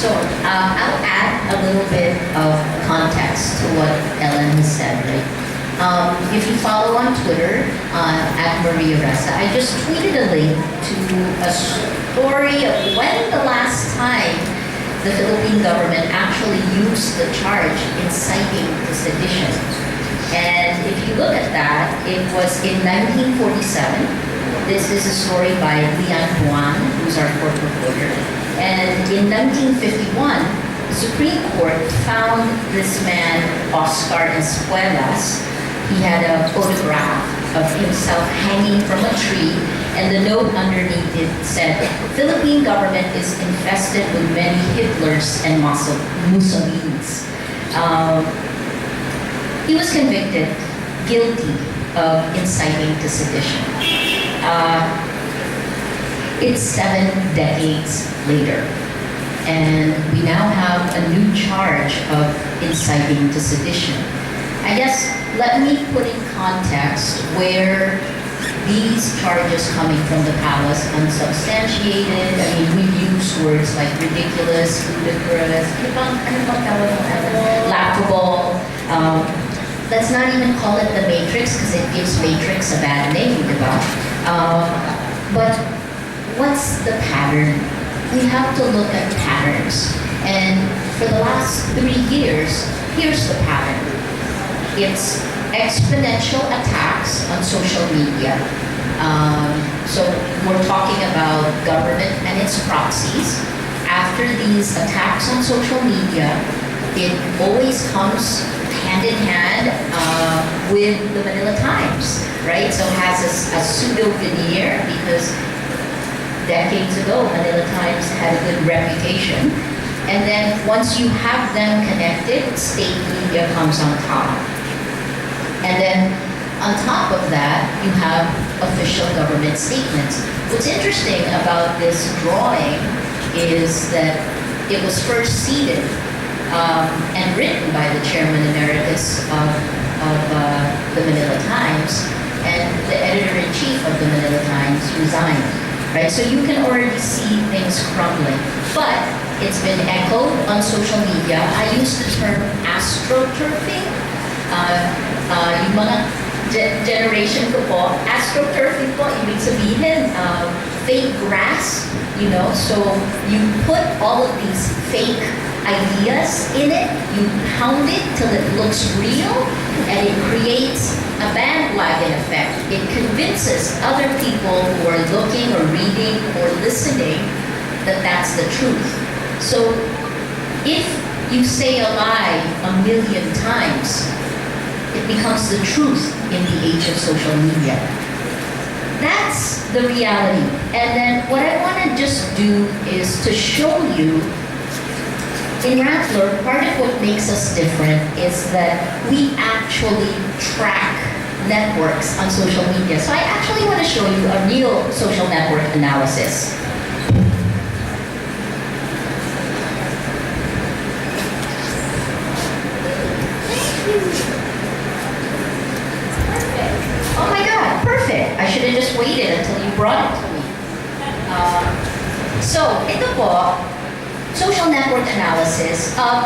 So I'll add a little bit of context to what Ellen has said, right? If you follow on Twitter, at Maria Ressa, I just tweeted a link to a story of when the last time the Philippine government actually used the charge inciting to sedition. And if you look at that, it was in 1947. This is a story by Lian Juan, who's our court reporter. And in 1951, the Supreme Court found this man, Oscar Espuelas. He had a photograph of himself hanging from a tree, and the note underneath it said, "Philippine government is infested with many Hitlers and Mussolinis." He was convicted, guilty of inciting to sedition. It's 7 decades later, and we now have a new charge of inciting to sedition. I guess let me put in context where these charges coming from the palace unsubstantiated. I mean, we use words like ridiculous, ludicrous, laughable. Let's not even call it the Matrix because it gives Matrix a bad name, diba? But what's the pattern? We have to look at patterns. And for the last 3 years, here's the pattern. It's exponential attacks on social media. So we're talking about government and its proxies. After these attacks on social media, it always comes hand in hand with the Manila Times, right? So it has a pseudo veneer because decades ago, Manila Times had a good reputation. And then once you have them connected, state media comes on top. And then on top of that, you have official government statements. What's interesting about this drawing is that it was first seeded and written by the chairman emeritus of the Manila Times, and the editor-in-chief of the Manila Times resigned, right? So you can already see things crumbling. But it's been echoed on social media. I use the term astroturfing. Yung mga generation ko po, astroturfing po, ibig sabihin, fake grass, you know, so you put all of these fake ideas in it, you pound it till it looks real, and it creates a bandwagon effect. It convinces other people who are looking or reading or listening that that's the truth. So if you say a lie 1,000,000 times, it becomes the truth in the age of social media. That's the reality. And then what I want to just do is to show you, in Rappler, part of what makes us different is that we actually track networks on social media. So I actually want to show you a real social network analysis. Oh my God, perfect. I should have just waited until you brought it to me. So, ito po, social network analysis of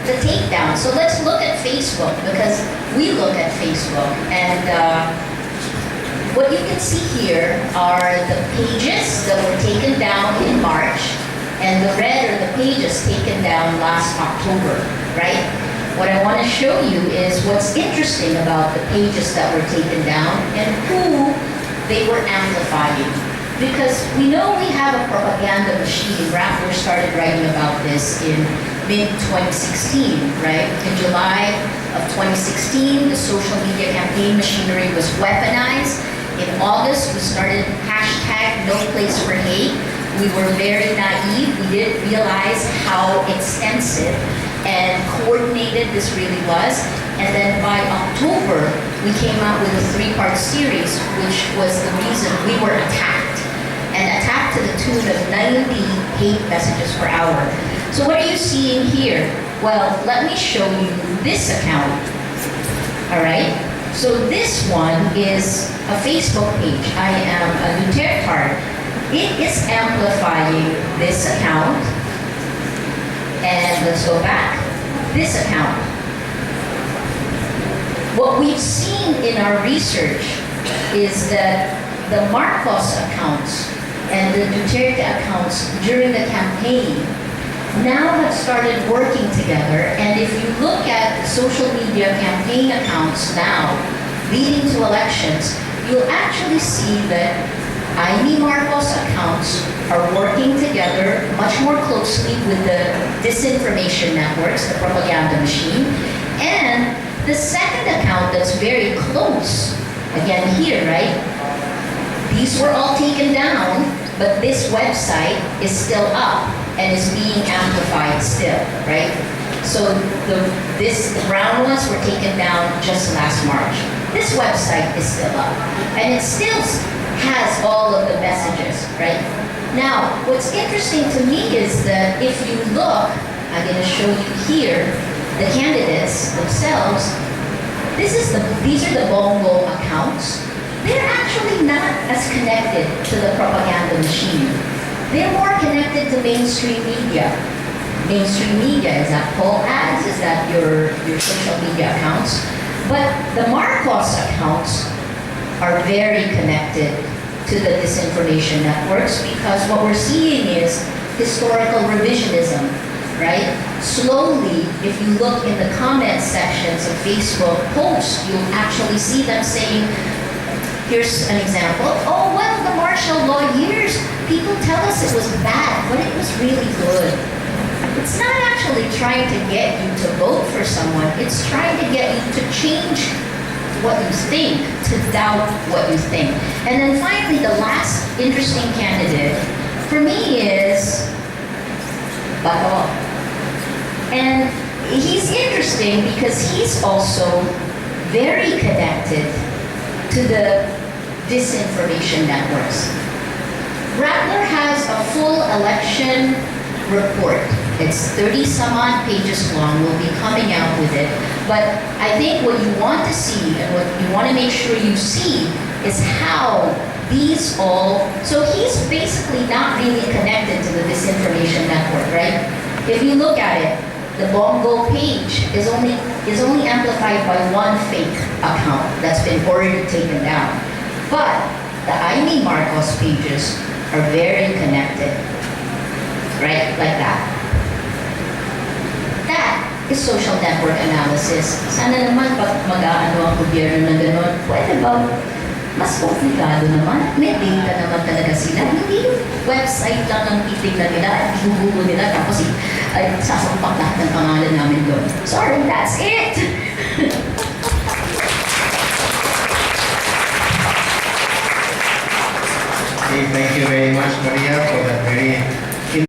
the takedown. So let's look at Facebook because we look at Facebook. And what you can see here are the pages that were taken down in March, and the red are the pages taken down last October, right? What I want to show you is what's interesting about the pages that were taken down and who they were amplifying. Because we know we have a propaganda machine. Rappler started writing about this in mid-2016, right? In July of 2016, the social media campaign machinery was weaponized. In August, we started hashtag no place for hate. We were very naive. We didn't realize how extensive and coordinated this really was. And then by October, we came out with a 3-part series, which was the reason we were attacked. And attacked to the tune of 90 hate messages per hour. So what are you seeing here? Well, let me show you this account. All right? So this one is a Facebook page. I am a Duterte card. It is amplifying this account. let's go back. This account. What we've seen in our research is that the Marcos accounts and the Duterte accounts during the campaign now have started working together. And if you look at the social media campaign accounts now leading to elections, you'll actually see that Amy Marcos accounts are working together much more closely with the disinformation networks, the propaganda machine. And the second account that's very close, again here, right? These were all taken down, but this website is still up and is being amplified still, right? So the brown ones were taken down just last March. This website is still up, and it still has all of the messages, right? Now, what's interesting to me is that if you look, I'm going to show you here, the candidates themselves, these are the Bongo accounts. They're actually not as connected to the propaganda machine. They're more connected to mainstream media. Mainstream media, is that poll ads? Is that your social media accounts? But the Marcos accounts are very connected to the disinformation networks because what we're seeing is historical revisionism, right? Slowly, if you look in the comment sections of Facebook posts, you'll actually see them saying, here's an example, oh, well, the martial law years, people tell us it was bad, but it was really good. It's not actually trying to get you to vote for someone, it's trying to get you to change what you think, to doubt what you think. And then finally, the last interesting candidate for me is Bato. And he's interesting because he's also very connected to the disinformation networks. Rappler has a full election report. It's 30 some odd pages long. We'll be coming out with it. But I think what you want to see and what you want to make sure you see is how these all, so he's basically not really connected to the disinformation network, right? If you look at it, the Bongo page is only amplified by one fake account that's been already taken down. But the Amy Marcos pages are very connected, right? Like that. That is social network analysis. Sana naman pag mag-aano ang gobyerno na gano'n, pwede ba mas komplikado naman? May data naman talaga sila. Hindi yung website lang ang titignan nila at gugulo nila tapos ay sasampak lahat ng pangalan namin doon. Sorry, that's it! Okay, thank you very much, Maria, for that very